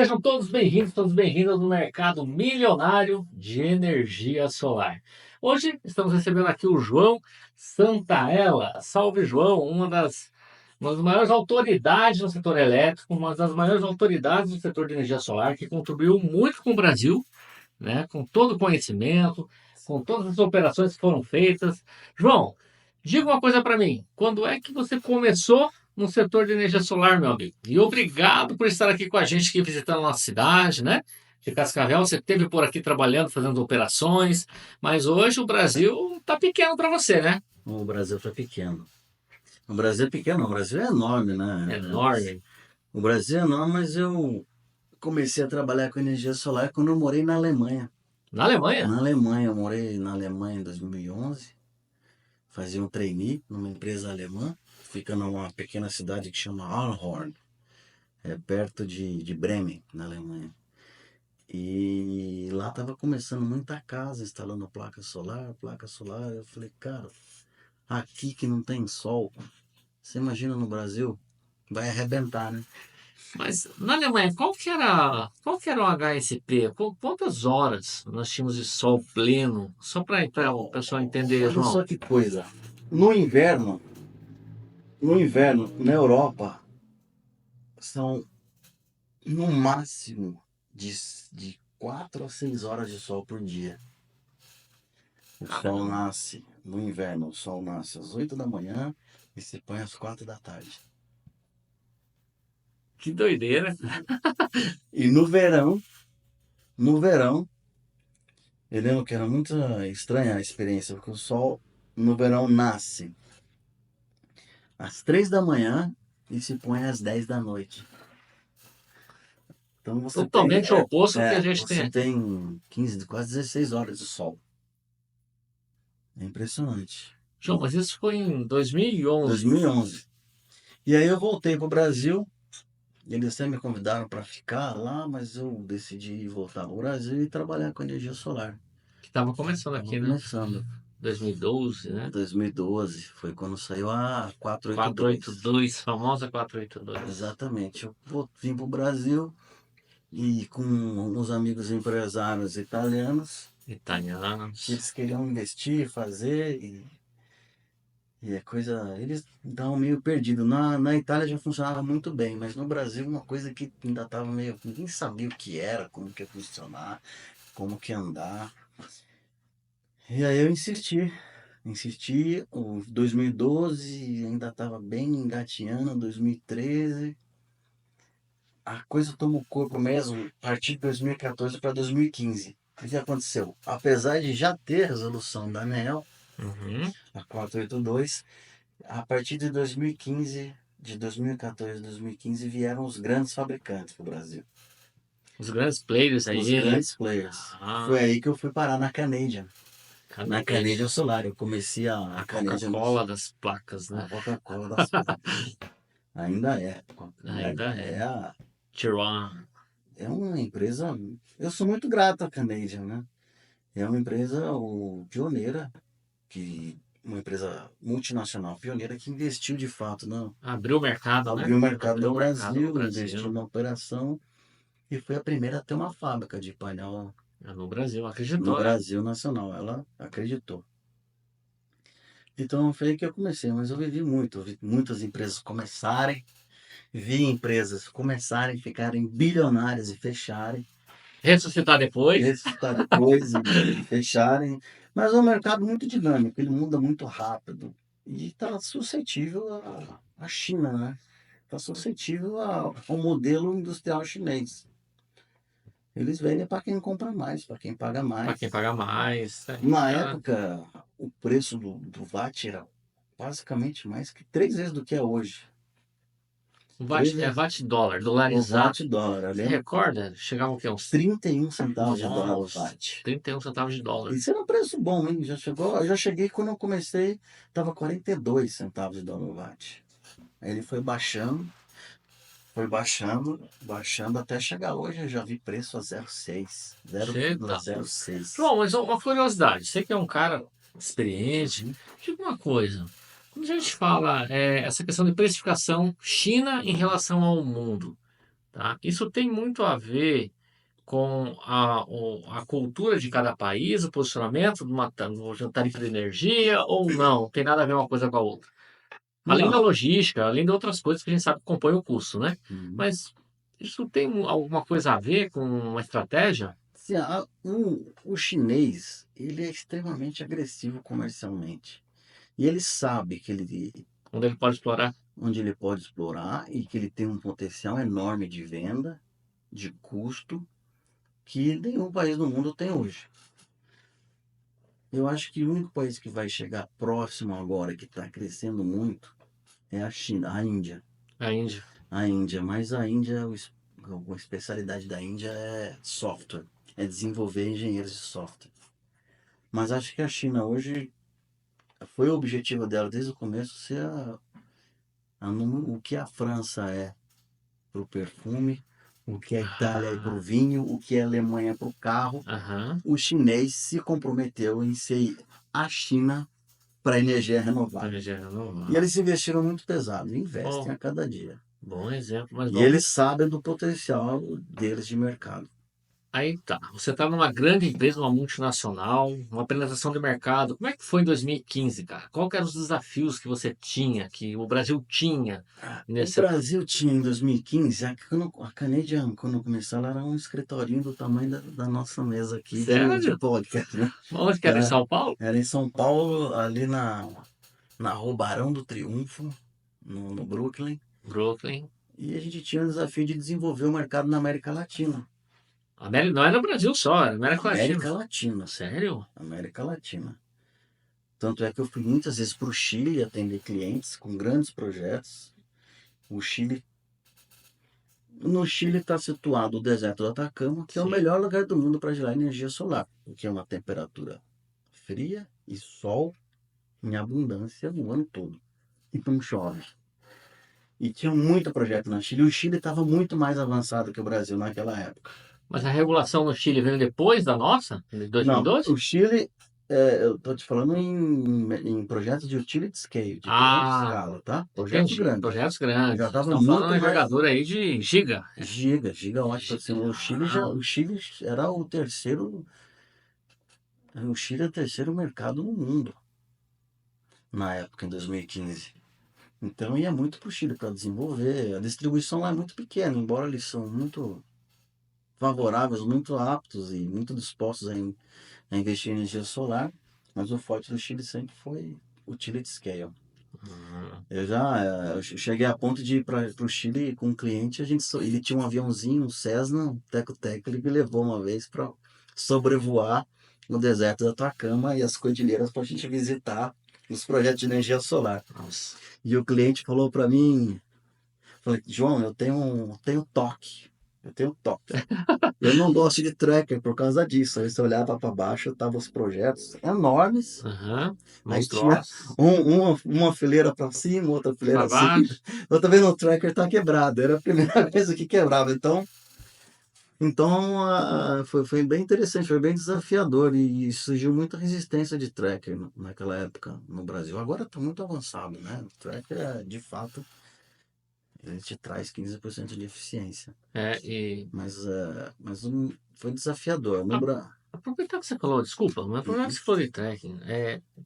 Sejam todos bem-vindos no mercado milionário de energia solar. Hoje estamos recebendo aqui o João Santaella. Salve, João, uma das maiores autoridades no setor elétrico, uma das maiores autoridades no setor de energia solar, que contribuiu muito com o Brasil, né, com todo o conhecimento, com todas as operações que foram feitas. João, diga uma coisa para mim: quando é que você começou no setor de energia solar, meu amigo? E obrigado por estar aqui com a gente, aqui visitando a nossa cidade, né? De Cascavel, você esteve por aqui trabalhando, fazendo operações, mas hoje o Brasil está pequeno para você, né? O Brasil está pequeno. O Brasil é pequeno, o Brasil é enorme, É né? enorme. O Brasil é enorme, mas eu comecei a trabalhar com energia solar quando eu morei na Alemanha. Na Alemanha? Na Alemanha, eu morei na Alemanha em 2011, fazia um trainee numa empresa alemã, fica numa pequena cidade que chama Arnhorn, é perto de Bremen, na Alemanha. E lá estava começando muita casa, instalando placa solar, placa solar. Eu falei, cara, aqui que não tem sol, você imagina no Brasil? Vai arrebentar, né? Mas na Alemanha, qual que era o HSP? Quantas horas nós tínhamos de sol pleno? Só para o pessoal entender, Olha João. só que coisa. No inverno, no inverno, na Europa, são no máximo de 4 a 6 horas de sol por dia. O sol Caramba, nasce no inverno, o sol nasce às 8 da manhã e se põe às 4 da tarde. que doideira. E no verão, eu lembro que era muito estranha a experiência, porque o sol no verão nasce às 3 da manhã e se põe às 10 da noite. Então você tem, Totalmente oposto do que a gente tem você aqui. tem 15, quase 16 horas de sol. É impressionante. João, mas isso foi em 2011. 2011. E aí eu voltei para o Brasil. Eles até me convidaram para ficar lá, mas eu decidi voltar para o Brasil e trabalhar com energia solar. Que estava começando Estava aqui, né? começando. 2012, né? 2012 foi quando saiu a 482. 482, famosa 482. Exatamente. Vim para o Brasil e com uns amigos empresários italianos, Italianos. eles queriam investir, fazer e é coisa. Eles estavam meio perdidos. Na Itália já funcionava muito bem, mas no Brasil uma coisa que ainda estava meio. Ninguém sabia o que era, como que ia funcionar, como que ia andar. E aí eu insisti. O 2012 ainda estava bem engatinhando, 2013. A coisa tomou corpo mesmo a partir de 2014 para 2015. O que aconteceu? Apesar de já ter resolução da ANEEL, Uhum. a 482, a partir de 2015, de 2014 a 2015, vieram os grandes fabricantes para o Brasil. Os grandes players Os aí, né? grandes players. Foi Ah, aí que eu fui parar na Canadian. Na Canadian. Canadian Solar. Eu comecei a A Canadian, Coca-Cola das placas, a né? Coca-Cola das placas. Ainda é. Ainda é. É, Tijuana. é uma empresa. Eu sou muito grato à Canadian, né? É uma empresa pioneira, uma empresa multinacional pioneira que investiu de fato, não, Abriu o mercado, né? abriu o mercado Abriu no o mercado no Brasil, investiu Brasil. na operação e foi a primeira a ter uma fábrica de painel No Brasil, no acreditou, né? Brasil nacional. Ela acreditou. Então foi aí que eu comecei, mas eu vi muitas empresas começarem, vi empresas começarem, ficarem bilionárias e fecharem, Ressuscitar depois. ressuscitar depois e fecharem. Mas é um mercado muito dinâmico, ele muda muito rápido e está suscetível à China, né? Está suscetível ao modelo industrial chinês. Eles vendem para quem compra mais, para quem paga Para quem mais. paga mais. Na Ah, época, o preço do VAT era basicamente mais que 3 vezes do que é hoje. o Três VAT, é vezes VAT dólar, o dolarizado. VAT dólar. Eu Você lembro, recorda? Chegava o quê? Uns 31 centavos de dólar o Nossa, VAT. 31 centavos de dólar. Isso era um preço bom, hein? Eu já cheguei quando eu comecei, estava 42 centavos de dólar o VAT. Aí ele foi baixando, baixando até chegar hoje. Eu já vi preço a 0,6, Você tá doido. 0,06. João, mas uma curiosidade. Você que é um cara experiente, Uhum. diga uma coisa. Quando a gente fala essa questão de precificação China em relação ao mundo, tá? Isso tem muito a ver com a cultura de cada país, o posicionamento de uma tarifa de energia ou não? Tem nada a ver uma coisa com a outra. Além da Não. logística, além de outras coisas que a gente sabe que compõem o custo, né? Uhum. Mas isso tem alguma coisa a ver com uma estratégia? Assim, o chinês, ele é extremamente agressivo comercialmente. E ele sabe que Onde ele pode explorar? onde ele pode explorar e que ele tem um potencial enorme de venda, de custo, que nenhum país do mundo tem hoje. Eu acho que o único país que vai chegar próximo agora, que está crescendo muito, é a China, a Índia. A Índia. A Índia, mas a Índia, a especialidade da Índia é software, é desenvolver engenheiros de software. Mas acho que a China hoje foi o objetivo dela desde o começo ser o que a França é para o perfume, o que a Itália é para o Ah, vinho, o que a Alemanha é para o carro. aham. O chinês se comprometeu em ser a China para a energia renovável. Energia E renovável. eles investiram muito pesado, investem Bom, a cada dia. bom exemplo, mas E vamos. eles sabem do potencial deles de mercado. Aí tá. Você está numa grande empresa, uma multinacional, uma apresentação de mercado. Como é que foi em 2015, cara? Qual que eram os desafios que você tinha, que o Brasil tinha O nesse. Brasil tinha em 2015, a Canadian, quando começou, ela era um escritorinho do tamanho da nossa mesa aqui de Sério? podcast, né? Onde que era? Em Era, São Paulo? era em São Paulo, ali na Rua Barão do Triunfo, no Brooklyn. Brooklyn. E a gente tinha o desafio de desenvolver o mercado na América Latina. Não é no Brasil só, é na América Latina. América Latina. Sério? América Latina. Tanto é que eu fui muitas vezes para o Chile atender clientes com grandes projetos. O Chile, no Chile está situado o deserto do Atacama, que é o Sim. melhor lugar do mundo para gerar energia solar, porque é uma temperatura fria e sol em abundância o ano todo. E não chove. E tinha muito projeto no Chile. O Chile estava muito mais avançado que o Brasil naquela época. Mas a regulação no Chile veio depois da nossa, de Não, 2012? o Chile, eu estou te falando em projetos de utility scale, de grande Ah, escala, tá? Projetos entendi. grandes. Projetos Já grandes. estava Estão falando muito uma mais envergadura aí de giga. gigawatt, assim, Giga. o Chile era o Chile é o terceiro mercado no mundo na época, em 2015. Então ia muito para o Chile para desenvolver. A distribuição lá é muito pequena, embora eles são muito favoráveis, muito aptos e muito dispostos a investir em energia solar, mas o forte do Chile sempre foi utility scale. Hum. Eu cheguei a ponto de ir para o Chile com um cliente, ele tinha um aviãozinho, um Cessna, um Teco-Teco, ele me levou uma vez para sobrevoar no deserto do Atacama e as cordilheiras para a gente visitar os projetos de energia solar. Nossa. E o cliente falou para mim, falei, João, tenho toque, eu tenho toque. Eu não gosto de tracker por causa disso. Aí você olhava para baixo, estavam os projetos enormes. Aham. Aí tinha Monstruosos. uma fileira para cima, outra fileira Para assim. baixo. Eu tô vendo o tracker tá quebrado. Era a primeira vez que quebrava. Então foi bem interessante, foi bem desafiador e surgiu muita resistência de tracker naquela época no Brasil. Agora está muito avançado, né? O tracker, de fato, ele te traz 15% de eficiência. E Mas foi desafiador. a- aproveitar que você falou, desculpa, mas aproveitar que Uhum. você falou de tracking,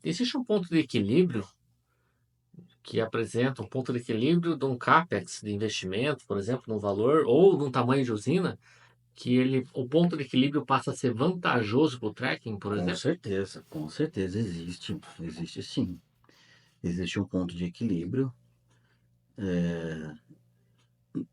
existe um ponto de equilíbrio que apresenta um ponto de equilíbrio de um CAPEX de investimento, por exemplo, no valor ou de um tamanho de usina, que o ponto de equilíbrio passa a ser vantajoso para o tracking, por exemplo? Com certeza existe sim. Existe um ponto de equilíbrio.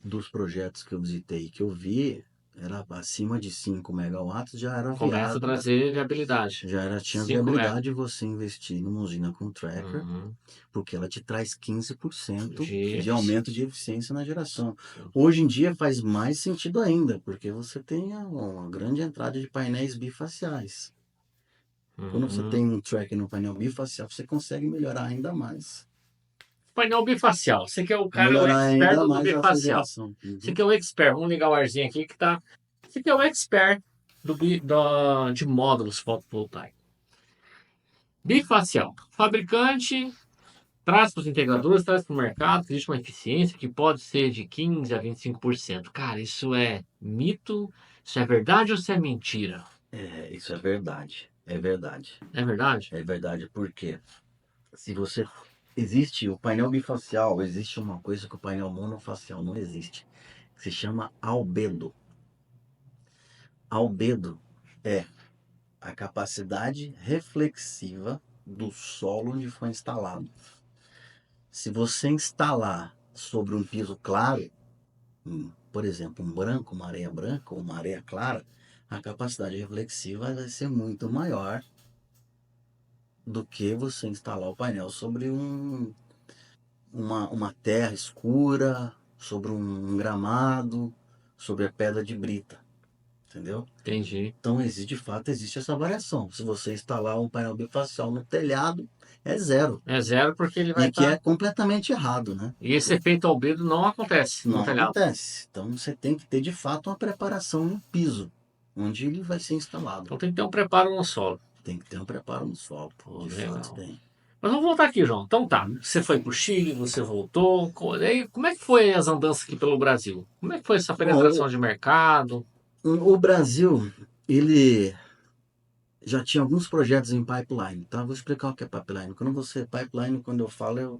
Dos projetos que eu visitei, que eu vi, era acima de 5 megawatts, já era Começa a viável, trazer viabilidade. tinha 5 mega. viabilidade de você investir numa usina com tracker, Uhum. porque ela te traz 15% De de eficiência. aumento de eficiência na geração. Hoje em dia faz mais sentido ainda, porque você tem uma grande entrada de painéis bifaciais. Quando você tem Uhum. um tracker no painel bifacial, você consegue melhorar ainda mais. Painel bifacial. Você que é o cara, o Melhorar expert ainda do mais essa bifacial. geração. Você Uhum. que é o expert. Vamos ligar o arzinho aqui que tá. Você que é o expert de módulos fotovoltaicos. Bifacial. Fabricante traz para os integradores, traz para o mercado, que existe uma eficiência que pode ser de 15 a 25%. Cara, isso é mito? Isso é verdade ou isso é mentira? Isso é verdade. É verdade. É verdade? É verdade porque se você existe o painel bifacial, existe uma coisa que o painel monofacial não existe, que se chama albedo. Albedo é a capacidade reflexiva do solo onde foi instalado. Se você instalar sobre um piso claro, por exemplo, um branco, uma areia branca ou uma areia clara, a capacidade reflexiva vai ser muito maior do que você instalar o painel sobre uma terra escura, sobre um gramado, sobre a pedra de brita, entendeu? Entendi. Então, de fato, existe essa variação. Se você instalar um painel bifacial no telhado, é zero. É zero porque ele vai E que estar. é completamente errado, né? E esse efeito albedo não acontece no Não telhado. acontece. Então, você tem que ter, de fato, uma preparação no piso, onde ele vai ser instalado. Então tem que ter um preparo no solo. Tem que ter um preparo no solo. Pô, De fato, legal. tem. Mas vamos voltar aqui, João. Então tá, você foi pro Chile, você voltou. Aí, como é que foi as andanças aqui pelo Brasil? Como é que foi essa Bom, penetração de mercado? o Brasil, ele já tinha alguns projetos em pipeline, tá? Vou explicar o que é pipeline. Quando eu falo,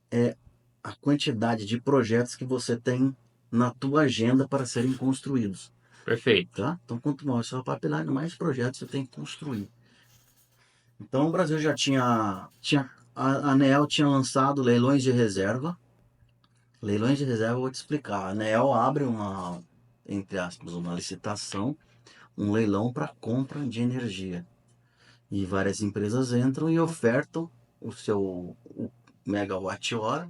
é a quantidade de projetos que você tem na tua agenda para serem construídos, Perfeito. tá? Então, quanto maior o seu pipeline, mais projetos você tem que construir. Então, o Brasil já tinha a ANEEL tinha lançado leilões de reserva. Leilões de reserva, eu vou te explicar. A ANEEL abre entre aspas, uma licitação, um leilão para compra de energia. E várias empresas entram e ofertam o megawatt-hora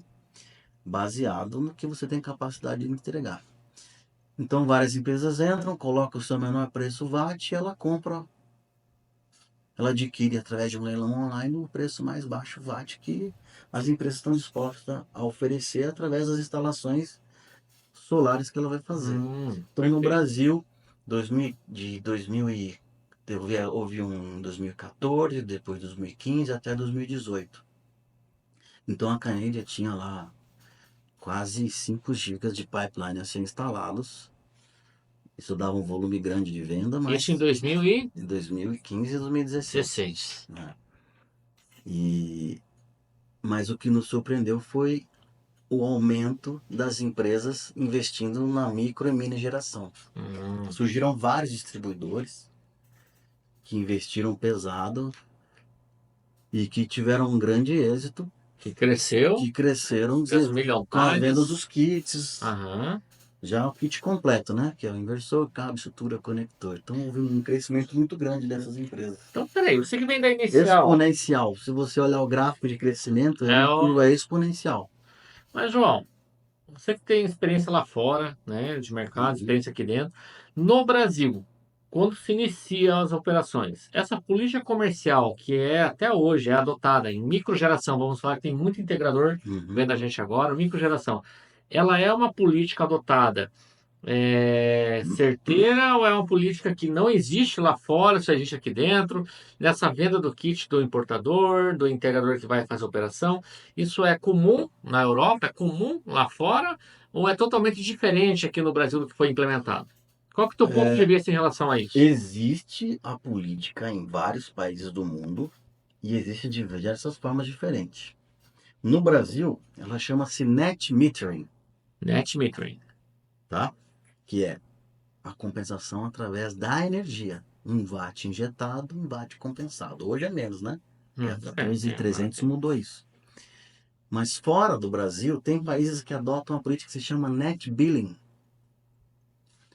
baseado no que você tem capacidade de entregar. Então várias empresas entram, colocam o seu menor preço watt e ela adquire através de um leilão online o preço mais baixo watt que as empresas estão dispostas a oferecer através das instalações solares que ela vai fazer. Então no Perfeito. Brasil, 2000 houve um 2014, depois 2015 até 2018. Então a Canadian tinha lá quase 5 gigas de pipeline a ser instalados. Isso dava um volume grande de venda, Isso em mas 2016. em 2015 e 2016. Né? Mas o que nos surpreendeu foi o aumento das empresas investindo na micro e mini geração. Surgiram vários distribuidores que investiram pesado e que tiveram um grande êxito, Que cresceu, que cresceram fez com a venda milionários. dos kits, Aham. já o kit completo, né? Que é o inversor, cabo, estrutura, conector. Então houve um crescimento muito grande dessas empresas. Então, peraí, você que vem da inicial. Exponencial. Se você olhar o gráfico de crescimento, é É uma o... curva exponencial. Mas, João, você que tem experiência lá fora, né, de mercado, Uhum. experiência aqui dentro, no Brasil, quando se inicia as operações, essa política comercial que é até hoje é adotada em microgeração, vamos falar que tem muito integrador Uhum. vendo a gente agora, microgeração, ela é uma política adotada certeira ou é uma política que não existe lá fora, só existe aqui dentro, nessa venda do kit do importador, do integrador que vai fazer a operação? Isso é comum na Europa, é comum lá fora, ou é totalmente diferente aqui no Brasil do que foi implementado? Qual que é o teu ponto de vista em relação a isso? Existe a política em vários países do mundo e existe de diversas formas diferentes. No Brasil, ela chama-se net metering, Net metering. tá? Que é a compensação através da energia. Um watt injetado, um watt compensado. Hoje é menos, né? É a Mas 14300 mudou isso. Mas fora do Brasil, tem países que adotam uma política que se chama net billing.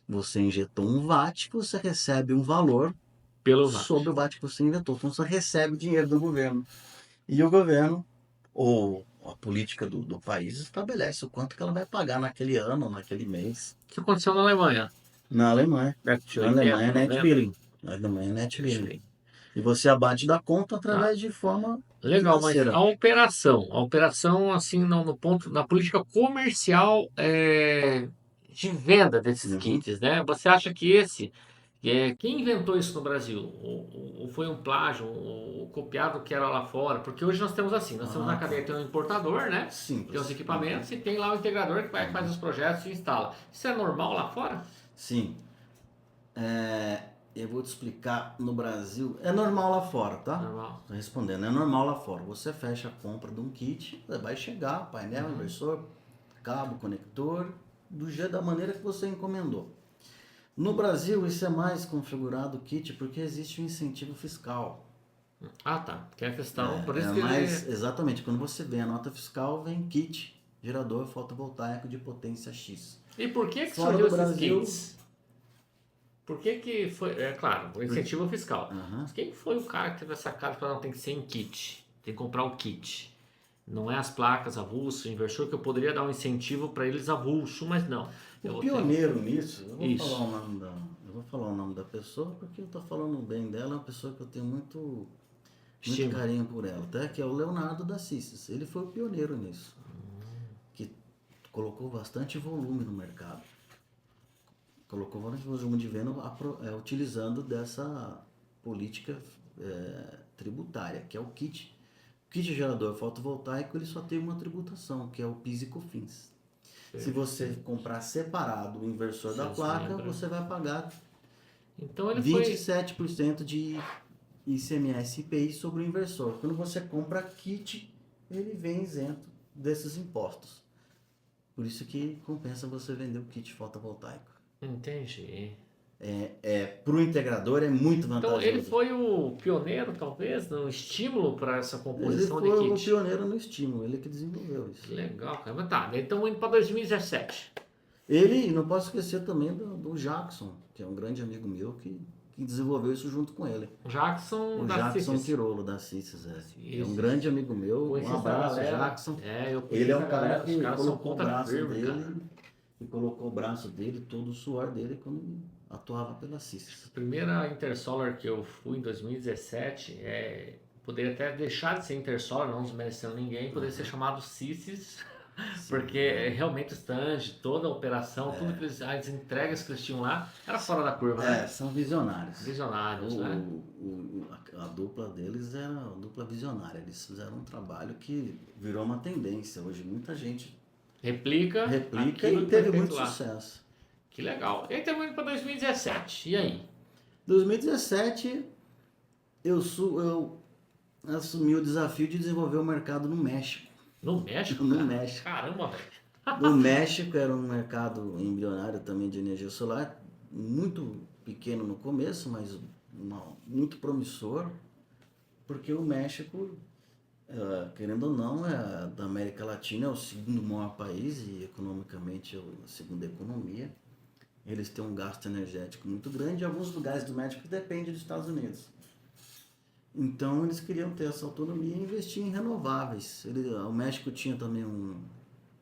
Você injetou um watt, você recebe um valor pelo sobre VAT. o watt que você injetou. Então você recebe dinheiro do governo. E o governo, ou a política do país, estabelece o quanto que ela vai pagar naquele ano, naquele mês. O que aconteceu na Alemanha? Na Alemanha. Década de Na Alemanha 80, é net 90? billing. Na Alemanha é net billing. Perfeito. E você abate da conta Tá. através de forma Legal, mas financeira. a operação assim, no ponto, na política comercial de venda desses Uhum. kits, né? Você acha que esse Quem inventou isso no Brasil? Ou foi um plágio, ou copiado que era lá fora? Porque hoje nós temos assim, nós temos na Ah, cadeia, tá. tem um importador, né? Tem os Simples. equipamentos e tem lá o integrador que vai fazer os projetos e instala. Isso é normal lá fora? Sim. Eu vou te explicar no Brasil. É normal lá fora, tá? Normal. Tô respondendo, é normal lá fora. Você fecha a compra de um kit, vai chegar painel, inversor, cabo, conector, do jeito da maneira que você encomendou. No Brasil, isso é mais configurado o kit porque existe um incentivo fiscal. Ah, tá. Que é a questão, por É isso que mais, ele... exatamente, quando você vê a nota fiscal, vem kit gerador fotovoltaico de potência X. E por que que Fora surgiu do esses Brasil, kits? Por que que foi... É claro, o incentivo fiscal. aham. Mas quem foi o cara que teve essa cara para não tem que ser em kit? Tem que comprar o kit. Não é as placas avulso, inversor, que eu poderia dar um incentivo para eles avulso, mas não. Eu O vou ter... pioneiro nisso, Isso. eu vou falar o nome da pessoa porque eu tô falando bem dela, é uma pessoa que eu tenho muito Estima. carinho por ela, tá? Que é o Leonardo da Cissis. Ele foi o pioneiro nisso, que colocou bastante volume no mercado. Colocou bastante volume de venda utilizando dessa política tributária, que é o kit. O kit gerador fotovoltaico ele só tem uma tributação, que é o PIS e COFINS. Se você comprar separado o inversor da Vocês placa, lembram? você vai pagar Então ele foi... 27% de ICMS e IPI sobre o inversor. Quando você compra kit, ele vem isento desses impostos. Por isso que compensa você vender o kit fotovoltaico. Entendi. Para o integrador é muito Então vantajoso. ele foi o pioneiro, talvez, no estímulo para essa Ele composição de foi o kit. pioneiro no estímulo, ele que desenvolveu isso. Que legal, cara. Mas tá, daí estamos indo para 2017. Ele, não posso esquecer também do Jackson, que é um grande amigo meu que desenvolveu isso junto com ele. Jackson O da Jackson Cissis. Tirolo da Cissis, é. É Isso. um grande amigo meu, Conheci um essa abraço, galera. Jackson. Eu conheci Ele é essa um cara galera, os que caras são colocou o ponta braço firme, dele, cara. e colocou o braço dele, todo o suor dele quando atuava pela Cissis. A primeira Intersolar que eu fui em 2017, poderia até deixar de ser Intersolar, não desmerecendo ninguém, poderia ser chamado Cissis, porque realmente o stand, toda a operação, tudo que as entregas que eles tinham lá, era fora da curva, né? São visionários. Visionários, né? A dupla deles era uma dupla visionária. Eles fizeram um trabalho que virou uma tendência. Hoje muita gente Replica replica aquilo e que foi teve feito muito lá. sucesso. Que legal. E aí estamos indo para 2017. E aí? 2017 eu assumi o desafio de desenvolver o mercado no México. No México, No cara? México. Caramba, velho. No México era um mercado embrionário também de energia solar, muito pequeno no começo, mas muito promissor, porque o México, querendo ou não, da América Latina é o segundo maior país e economicamente é a segunda economia. Eles têm um gasto energético muito grande e alguns lugares do México dependem dos Estados Unidos. Então eles queriam ter essa autonomia e investir em renováveis. O México tinha também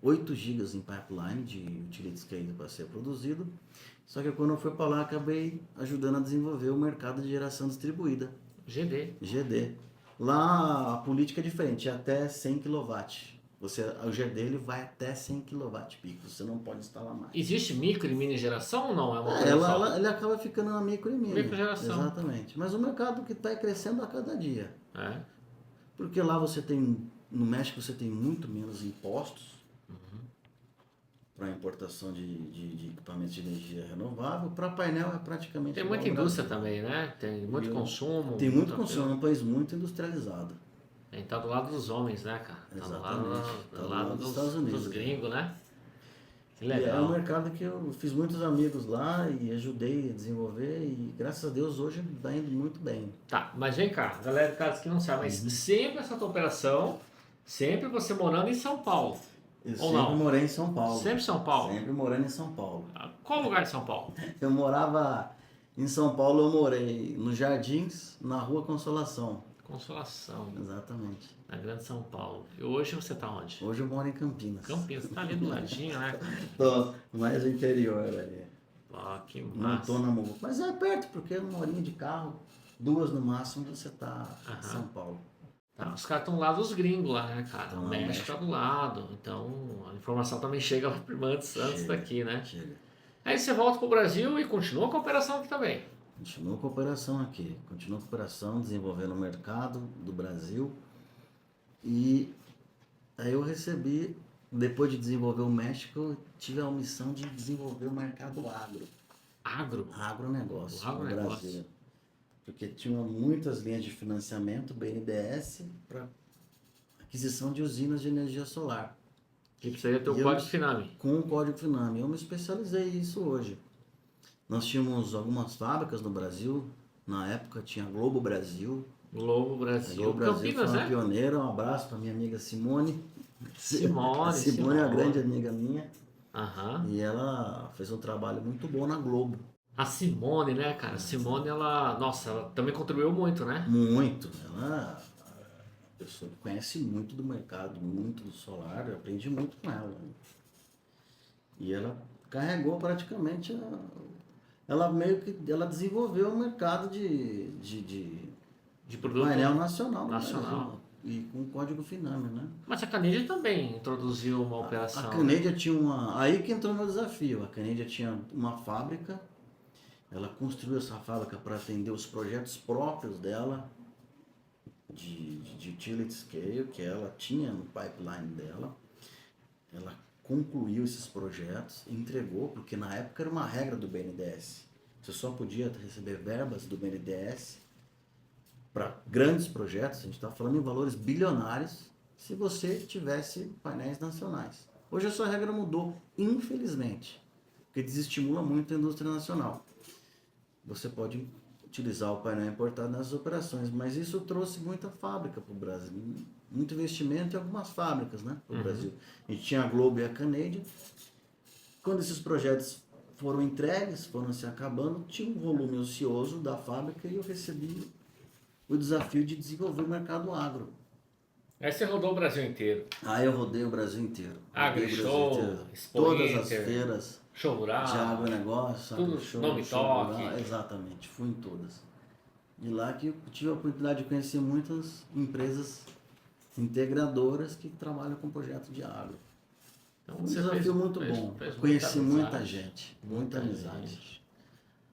8 gigas em pipeline de utility scale para ser produzido. Só que quando eu fui para lá, acabei ajudando a desenvolver o mercado de geração distribuída. GD. Lá a política é diferente, é até 100 kW. O GD ele vai até 100 kW pico, você não pode instalar mais. Existe micro e mini geração ou não? É uma coisa só? Ele acaba ficando uma micro e mini. Microgeração. Exatamente. Mas o mercado que está crescendo a cada dia. É. Porque lá no México você tem muito menos impostos para importação de equipamentos de energia renovável. Para painel é praticamente Tem igual muita ao indústria Brasil. também, né? Tem muito consumo. Tem muito muita consumo, é um país muito industrializado. A gente tá do lado dos homens, né, cara? Tá Exatamente. do lado dos Estados Unidos. dos gringos, né? Que E é um legal. mercado que eu fiz muitos amigos lá e ajudei a desenvolver e graças a Deus hoje está indo muito bem. Tá, mas vem cá, galera de casa que não sabe, mas sempre essa tua operação, sempre você morando em São Paulo. Eu Ou sempre não? morei em São Paulo. Sempre São Paulo? Sempre morando em São Paulo. Qual lugar de São Paulo? Eu morava em São Paulo, eu morei nos Jardins, na Rua Consolação. Consolação, Exatamente. na Grande São Paulo. E hoje você tá onde? Hoje eu moro em Campinas. Campinas, tá ali do ladinho, né? Tô mais no interior ali. Ó, que Não massa. tô na Muvuca. Mas é perto, porque é uma horinha de carro, 2 no máximo, você tá em Aham. São Paulo. Tá, os caras estão lá dos gringos lá, né, cara? Tão O lá no México México. tá do lado. Então a informação também chega lá primeiro antes Chega. daqui, né? Chega. Aí você volta pro Brasil e continua com a operação aqui também. Continuou com a operação aqui, continuou com a operação, desenvolvendo o mercado do Brasil. E aí eu recebi, depois de desenvolver o México, eu tive a missão de desenvolver o mercado Agro? O agronegócio no agronegócio. Brasil. Porque tinha muitas linhas de financiamento, BNDES, para aquisição de usinas de energia solar. Que precisa ter o E eu, código FINAME. com o código FINAME, eu me especializei nisso hoje. Nós tínhamos algumas fábricas no Brasil, na época tinha a Globo Brasil. Globo A Brasil. Globo Brasil Campinas, foi uma né? pioneira, um abraço para minha amiga Simone. A Simone, Simone é uma grande Simone. amiga minha Aham. e ela fez um trabalho muito bom na Globo. A Simone, né, cara? Simone, ela, nossa, ela também contribuiu muito, né? Muito. Ela é uma pessoa que conhece muito do mercado, muito do solar, eu aprendi muito com ela. E ela carregou praticamente, ela meio que ela desenvolveu o mercado De de produto painel nacional no nacional. Brasil. E com o código FINAME, né? Mas a Canadian também introduziu uma A operação, né? Canedia tinha uma. Aí que entrou meu desafio. A Canedia tinha uma fábrica, ela construiu essa fábrica para atender os projetos próprios dela, de utility scale, que ela tinha no pipeline dela. Ela concluiu esses projetos, entregou, porque na época era uma regra do BNDES. Você só podia receber verbas do BNDES para grandes projetos, a gente está falando em valores bilionários, se você tivesse painéis nacionais. Hoje essa regra mudou, infelizmente, porque desestimula muito a indústria nacional. Você pode utilizar o painel importado nessas operações, mas isso trouxe muita fábrica para o Brasil, muito investimento em algumas fábricas, né, para o Brasil. A gente tinha a Globo e a Canadian. Quando esses projetos foram entregues, foram se acabando, tinha um volume ocioso da fábrica e eu recebi o desafio de desenvolver o mercado agro. Aí você rodou o Brasil inteiro. Aí eu rodei o Brasil inteiro. Rodei o Brasil AgriShow, inteiro. Expo Todas as Inter, feiras Show de Rural, agronegócio, tudo, AgriShow, Nome Show Toque. Rural, exatamente, fui em todas. E lá que eu tive a oportunidade de conhecer muitas empresas integradoras que trabalham com projeto de agro. Então Foi um você desafio muito fez bom. muita Conheci muita amizade. gente, muita amizade. Gente.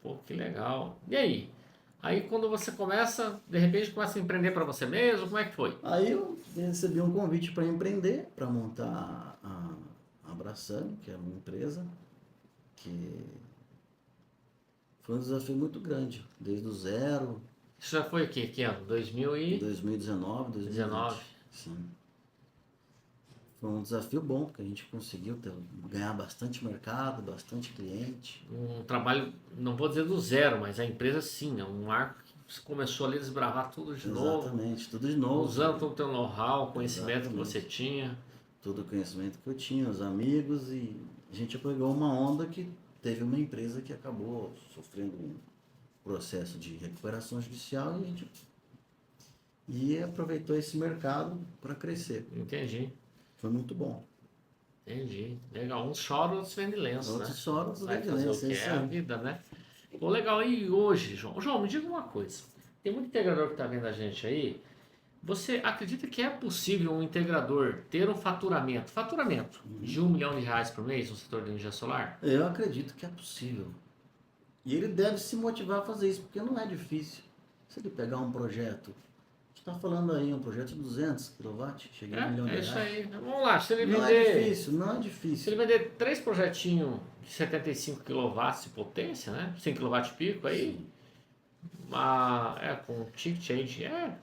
Pô, que legal. E aí? Aí quando você começa, de repente começa a empreender para você mesmo, como é que foi? Aí eu recebi um convite para empreender, para montar a Abraçame, que é uma empresa que foi um desafio muito grande, desde o zero, Isso já foi o quê? Que ano? 2019, 2019. 2020. Sim. Foi um desafio bom, porque a gente conseguiu ganhar bastante mercado, bastante cliente. Um trabalho, não vou dizer do zero, mas a empresa sim, é um marco que você começou ali a desbravar tudo de novo, Exatamente, tudo de novo. usando todo o teu know-how, conhecimento que Exatamente. você tinha. Todo o conhecimento que eu tinha, os amigos, e a gente pegou uma onda que teve uma empresa que acabou sofrendo um processo de recuperação judicial e aproveitou esse mercado para crescer. Entendi, Foi muito bom. entendi. Legal. Uns choram, outros vendem lenço, né? Outros choros do Vai fazer o Redilência, é que isso é a aí. vida, né? Pô, legal. E hoje, João? João, me diga uma coisa. Tem muito integrador que tá vendo a gente aí. Você acredita que é possível um integrador ter um faturamento de R$ 1 milhão por mês no setor de energia solar? Eu acredito que é possível. E ele deve se motivar a fazer isso, porque não é difícil. Se ele pegar um projeto, a gente está falando aí, um projeto de 200 kW, chega a 1 milhão É de isso reais. aí. Vamos lá, se ele Não é vender, difícil, não é se ele difícil. vender 3 projetinhos de 75 kW de potência, né? 100 kW pico aí, Sim, com um ticket aí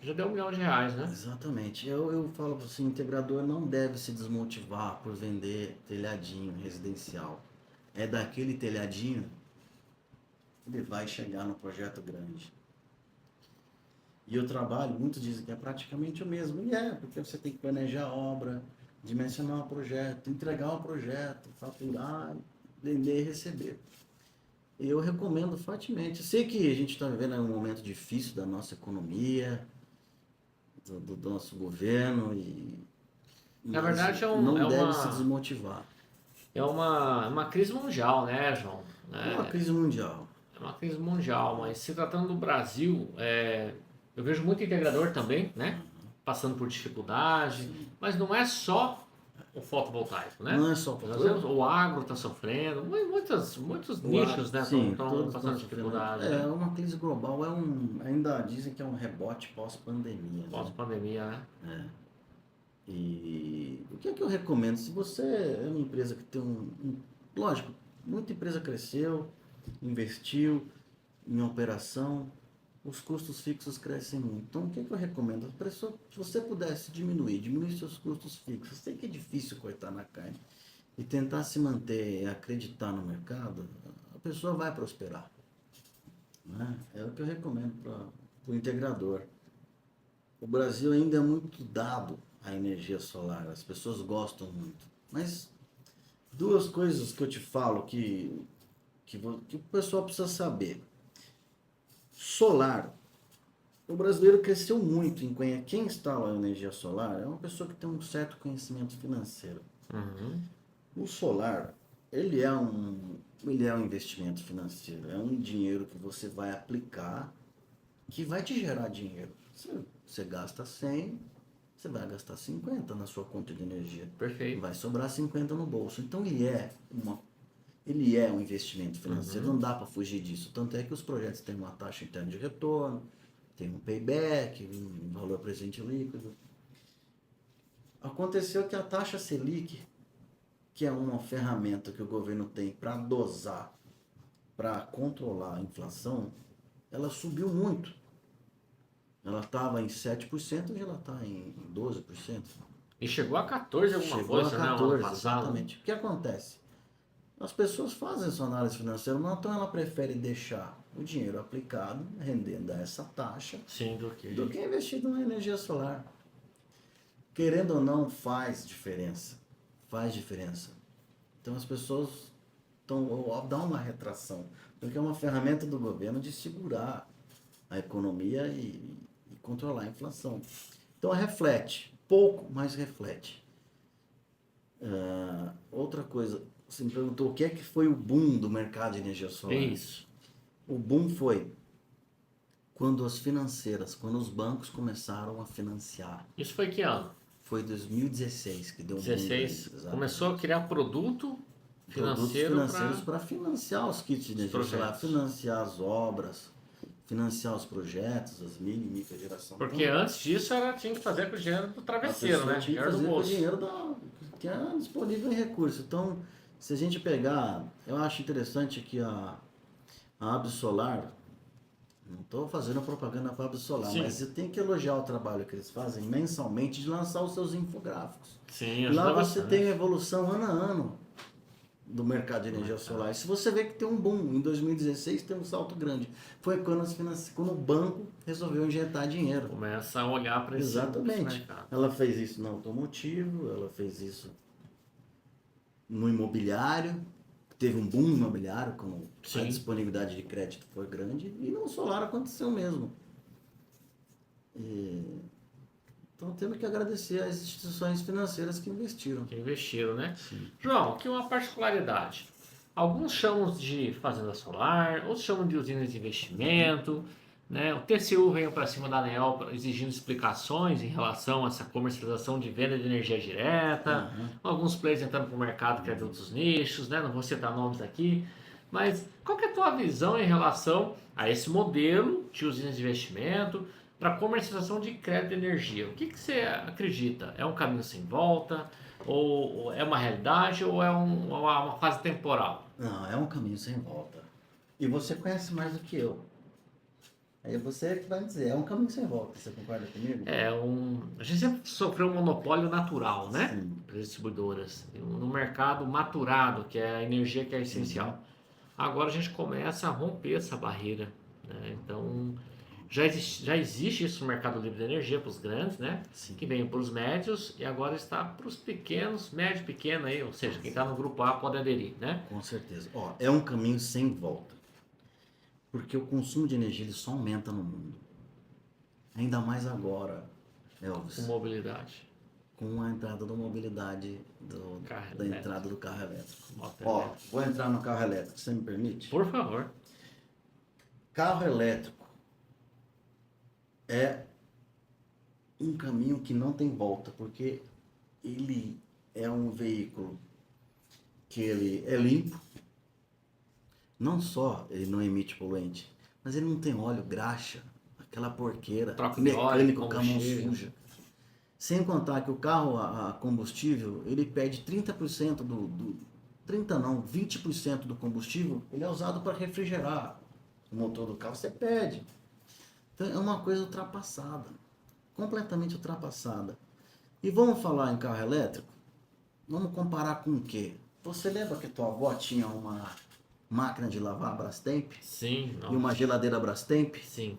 já deu R$ 1 milhão, né? exatamente. Eu falo assim, o integrador não deve se desmotivar por vender telhadinho residencial. É daquele telhadinho que ele vai chegar no projeto grande. E o trabalho, muitos dizem que é praticamente o mesmo. E é, porque você tem que planejar a obra, dimensionar o projeto, entregar o projeto, faturar, vender e receber. Eu recomendo fortemente. Sei que a gente está vivendo um momento difícil da nossa economia, do nosso governo, Na mas verdade, não deve se desmotivar. é uma crise mundial, né, João? É uma crise mundial. É uma crise mundial, mas se tratando do Brasil, eu vejo muito integrador também, né? Passando por dificuldade, mas não é só o fotovoltaico, né? Não é só Nós vemos, o agro está sofrendo, muitos nichos, né, sim, estão todos estão passando sofrendo. dificuldade, É né? uma crise global, ainda dizem que é um rebote pós-pandemia, né? Pós-pandemia, né? E o que é que eu recomendo? Se você é uma empresa que tem lógico, muita empresa cresceu, investiu em operação, os custos fixos crescem muito. Então, o que é que eu recomendo? Se você pudesse diminuir seus custos fixos, sei que é difícil cortar na carne, e tentar se manter e acreditar no mercado, a pessoa vai prosperar, né? É o que eu recomendo para o integrador. O Brasil ainda é muito dado à energia solar, as pessoas gostam muito. Mas duas coisas que eu te falo que o pessoal precisa saber. Solar. O brasileiro cresceu muito em conhecer. Quem instala a energia solar é uma pessoa que tem um certo conhecimento financeiro. Uhum. O solar, ele é um investimento financeiro, é um dinheiro que você vai aplicar que vai te gerar dinheiro. Você gasta 100, você vai gastar 50 na sua conta de energia. Perfeito. Vai sobrar 50 no bolso. Então ele é um investimento financeiro, não dá para fugir disso. Tanto é que os projetos têm uma taxa interna de retorno, tem um payback, um valor presente líquido. Aconteceu que a taxa Selic, que é uma ferramenta que o governo tem para dosar, para controlar a inflação, ela subiu muito. Ela estava em 7%, hoje ela está em 12%. E chegou a 14 alguma Chegou a coisa, né, o ano 14, passado. exatamente. O que acontece? As pessoas fazem sua análise financeira, então ela prefere deixar o dinheiro aplicado, rendendo a essa taxa, Sim, do que investido na energia solar. Querendo ou não, faz diferença. Faz diferença. Então as pessoas dá uma retração, porque é uma ferramenta do governo de segurar a economia e controlar a inflação. Então reflete, pouco, mas reflete. Outra coisa, você me perguntou o que é que foi o boom do mercado de energia É solar. isso. O boom foi quando quando os bancos começaram a financiar. Isso foi que ano? Foi 2016 que deu um boom 16. grande, Começou a exatamente. criar produto Produtos financeiro financeiros para para financiar os kits de os energia solar, projetos. financiar as obras, financiar os projetos, as mini e micro geração. Porque Então, antes disso tinha que fazer com o dinheiro do a travesseiro, pessoa né? tinha que Dinheiro do fazer com o bolso. dinheiro que é disponível em recurso. Então, se a gente pegar, eu acho interessante que a Absolar, não estou fazendo propaganda para a Absolar, Sim. mas eu tenho que elogiar o trabalho que eles fazem mensalmente de lançar os seus infográficos. Sim, E lá ajuda você bastante. tem a evolução ano a ano do mercado de energia solar. E se você vê que tem um boom, em 2016 tem um salto grande. Foi quando o banco resolveu injetar dinheiro. Começa a olhar para esse Exatamente. mercado. Ela fez isso no automotivo, ela fez isso no imobiliário, teve um boom imobiliário quando a Sim. disponibilidade de crédito foi grande, e no solar aconteceu mesmo. Então temos que agradecer às instituições financeiras que investiram. Que investiram, né? João, aqui uma particularidade. Alguns chamam de fazenda solar, outros chamam de usinas de investimento, né? O TCU veio para cima da ANEEL exigindo explicações em relação a essa comercialização de venda de energia direta. Alguns players entrando para o mercado que é de outros nichos, né? Não vou citar nomes aqui. Mas qual que é a tua visão em relação a esse modelo de usinas de investimento para comercialização de crédito de energia? O que você acredita? É um caminho sem volta? Ou é uma realidade? Ou é uma fase temporal? Não, é um caminho sem volta. E você conhece mais do que eu. Aí você que vai me dizer, é um caminho sem volta. Você concorda comigo? A gente sempre sofreu um monopólio natural, né? Sim. Para as distribuidoras. No mercado maturado, que é a energia que é essencial. Agora a gente começa a romper essa barreira, né? Então, já existe isso no mercado livre de energia para os grandes, né? Sim. Que veio para os médios e agora está para os pequenos, médio, pequeno aí, ou seja, quem está no grupo A pode aderir, né? Com certeza. Ó, é um caminho sem volta. Porque o consumo de energia ele só aumenta no mundo. Ainda mais agora, Elvis, Com mobilidade. com a entrada da mobilidade, Carro da elétrico. entrada do carro elétrico. Moto Ó, elétrico. vou entrar no carro elétrico, você me permite? Por favor. Carro elétrico é um caminho que não tem volta, porque ele é um veículo que ele é limpo, não só ele não emite poluente, mas ele não tem óleo, graxa, aquela porqueira, Troca de óleo, mecânico com a mão combustível. suja. Sem contar que o carro a combustível, ele perde 30% 30 não, 20% do combustível, ele é usado para refrigerar o motor do carro, você perde. Então é uma coisa ultrapassada, completamente ultrapassada. E vamos falar em carro elétrico? Vamos comparar com o quê? Você lembra que tua avó tinha uma máquina de lavar Brastemp Sim, e uma geladeira Brastemp? sim.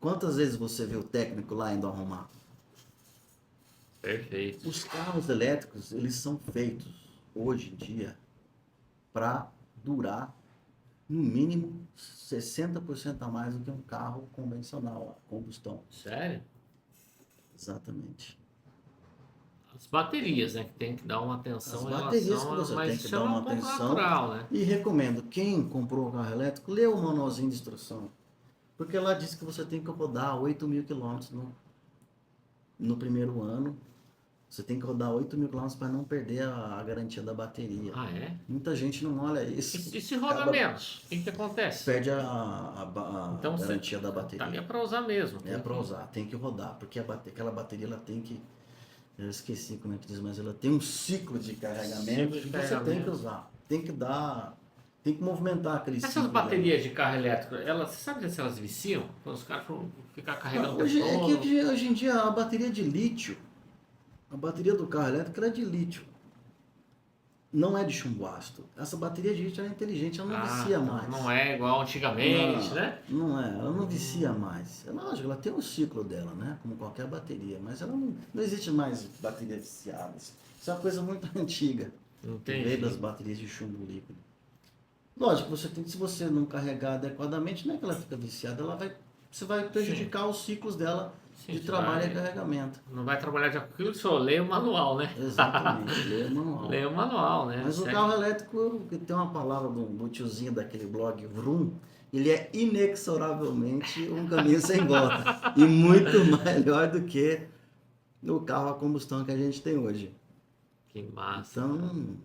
Quantas vezes você viu o técnico lá indo arrumar? Perfeito. Os carros elétricos, eles são feitos hoje em dia para durar no mínimo 60% a mais do que um carro convencional, a combustão. Sério? Exatamente. As baterias, né? Que tem que dar uma atenção As em baterias relação que a... você Mas tem que isso é dar um uma ponto atenção. natural, né? E recomendo, quem comprou o carro elétrico, lê o manualzinho de instrução. Porque lá diz que você tem que rodar 8.000 quilômetros no primeiro ano. Você tem que rodar 8.000 quilômetros para não perder a garantia da bateria. Ah, é? Muita gente não olha isso. E se roda Acaba- menos? O que acontece? Perde a Então você garantia da tá ali bateria. é pra usar mesmo. É para usar, tem que rodar, porque aquela bateria ela tem que, eu esqueci como é que diz, mas ela tem um ciclo de carregamento Ciclo de que você tem carregamento. que usar, tem que movimentar aquele Essas ciclo dela. baterias de carro elétrico, elas, você sabe se elas viciam? Quando os caras foram ficar carregando o tempo Hoje, é que todo? hoje em dia a bateria de lítio, a bateria do carro elétrico ela é de lítio, não é de chumbo ácido. Essa bateria de lítio ela é inteligente, ela não vicia então mais. não é igual antigamente, Não, né? não é, ela não vicia mais. É lógico, ela tem um ciclo dela, né? Como qualquer bateria, mas ela não existe mais baterias viciadas. Isso é uma coisa muito antiga, que veio das Entendi. baterias de chumbo líquido. Lógico, se você não carregar adequadamente, não é que ela fica viciada, você vai prejudicar os ciclos dela Sim, de você trabalho e vai- carregamento. Não vai trabalhar de acordo com aquilo que só lê o manual, né? Exatamente, lê o manual. Lê o manual, né? Mas o Segue. carro elétrico, que tem uma palavra do tiozinho daquele blog Vroom, ele é inexoravelmente um caminho sem volta. E muito melhor do que o carro a combustão que a gente tem hoje. Que massa. Cara. Então,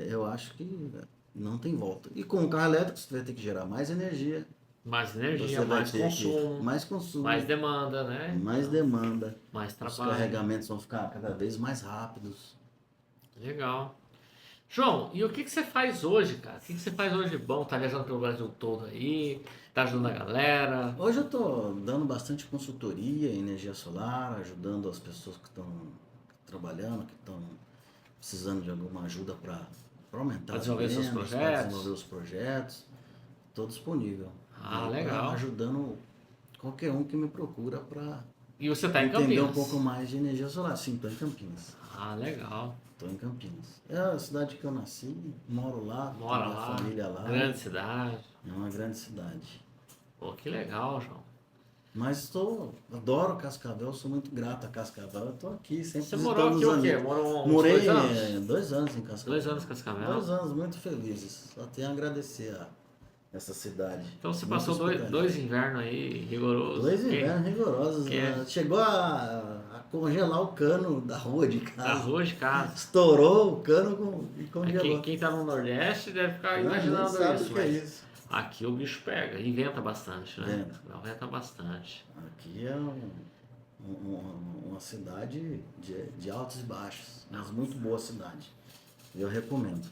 eu acho que não tem volta. E com o carro elétrico, você vai ter que gerar mais energia, Mais energia, você vai mais ter consumo, mais consumo, mais demanda, né? mais demanda. Mais Os trabalho. carregamentos vão ficar cada vez mais rápidos. Legal. João, e o que você faz hoje, cara? O que você faz hoje de bom? Tá viajando pelo Brasil todo aí? Tá ajudando a galera? Hoje eu estou dando bastante consultoria em energia solar, ajudando as pessoas que estão trabalhando, que estão precisando de alguma ajuda para aumentar Pra as desenvolver seus vendas, para projetos? desenvolver os projetos. Estou disponível. Ah, E legal. ajudando qualquer um que me procura para E você tá em entender Campinas? um pouco mais de energia solar. Sim, estou em Campinas. Ah, legal. Estou em Campinas. É a cidade que eu nasci, moro lá, Mora tenho minha lá. família lá. Grande cidade. É uma grande cidade. Pô, que legal, João. Mas adoro Cascavel, sou muito grato a Cascavel. Eu tô aqui sempre Você visitando morou aqui os o quê? amigos. Morou uns Morei 2 anos? 2 anos em Cascavel. 2 anos em Cascavel? 2 anos, muito felizes. Só tenho a agradecer a essa cidade. Então você Muito passou hospitaleira. dois invernos aí rigorosos. 2 invernos rigorosos. que é? Né? Chegou a congelar o cano da rua de Da casa. rua de casa. Estourou o cano e congelou. Quem tá no Nordeste deve ficar Nem imaginando sabe isso, o que é mas isso. aqui o bicho pega e venta bastante, né? Venta. Venta bastante. Aqui é uma cidade de altos e baixos, mas muito boa cidade. Eu recomendo.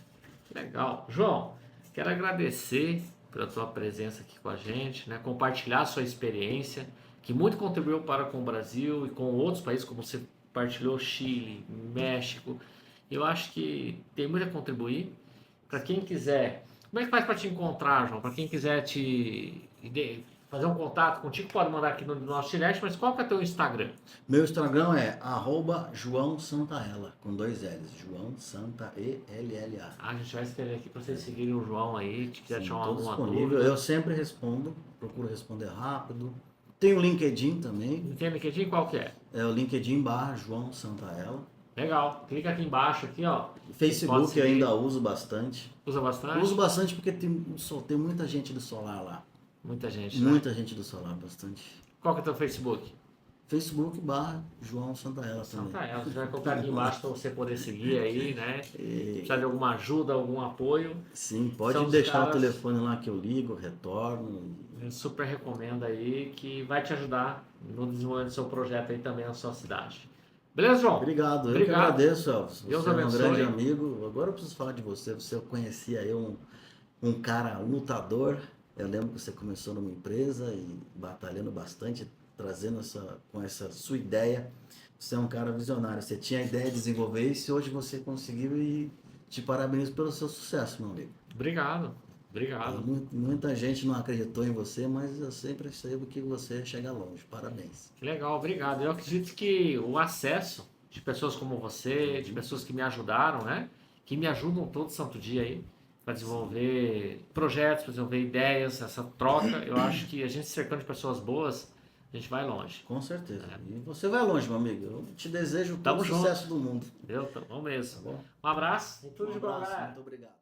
Legal. João, quero agradecer pela tua presença aqui com a gente, né? Compartilhar a sua experiência, que muito contribuiu para com o Brasil e com outros países, como você partilhou Chile, México. Eu acho que tem muito a contribuir. Para quem quiser, como é que faz para te encontrar, João? Para quem quiser fazer um contato contigo, pode mandar aqui no nosso direct, mas qual que é o teu Instagram? Meu Instagram é @João Santaella, com 2 L's. João Santa E-L-L-A. A gente vai escrever aqui para vocês seguirem o João aí, se quiser Sim, tirar tô alguma disponível. dúvida. Eu sempre respondo, procuro responder rápido. Tem o LinkedIn também. Não tem LinkedIn? Qual que é? É o LinkedIn /João Santaella. Legal. Clica aqui embaixo, aqui, ó. Pode Facebook eu seguir. ainda uso bastante. Usa bastante? Uso bastante porque tem muita gente do solar lá. Muita gente, né? Muita gente do solar, bastante. Qual que é o teu Facebook? Facebook João Santaella também. Santaella, você vai colocar aqui embaixo para você poder seguir aí, né? E, Precisar de alguma ajuda, algum apoio. sim, pode São os deixar o caras- telefone lá que eu ligo, retorno. Eu super recomendo aí que vai te ajudar no desenvolvimento do seu projeto aí também na sua cidade. Beleza, João? Obrigado, eu que Obrigado. agradeço, Elvis. Deus Você é um abençoe. grande amigo. Agora eu preciso falar de você. Você eu conhecia eu um cara lutador. Eu lembro que você começou numa empresa e batalhando bastante, trazendo com essa sua ideia. Você é um cara visionário. Você tinha a ideia de desenvolver isso e hoje você conseguiu e te parabenizo pelo seu sucesso, meu amigo. Obrigado. Obrigado. Muita gente não acreditou em você, mas eu sempre soube que você chega longe. Parabéns. Que legal, obrigado. Eu acredito que o acesso de pessoas como você, de pessoas que me ajudaram, né? Que me ajudam todo santo dia aí para desenvolver projetos, para desenvolver ideias, essa troca. Eu acho que a gente se cercando de pessoas boas, a gente vai longe. Com certeza. E você vai longe, meu amigo. Eu te desejo todo Tamo o sucesso do mundo. Entendeu? Vamos mesmo. Tá bom? Um abraço e tudo Um de bom, abraço, galera. muito obrigado.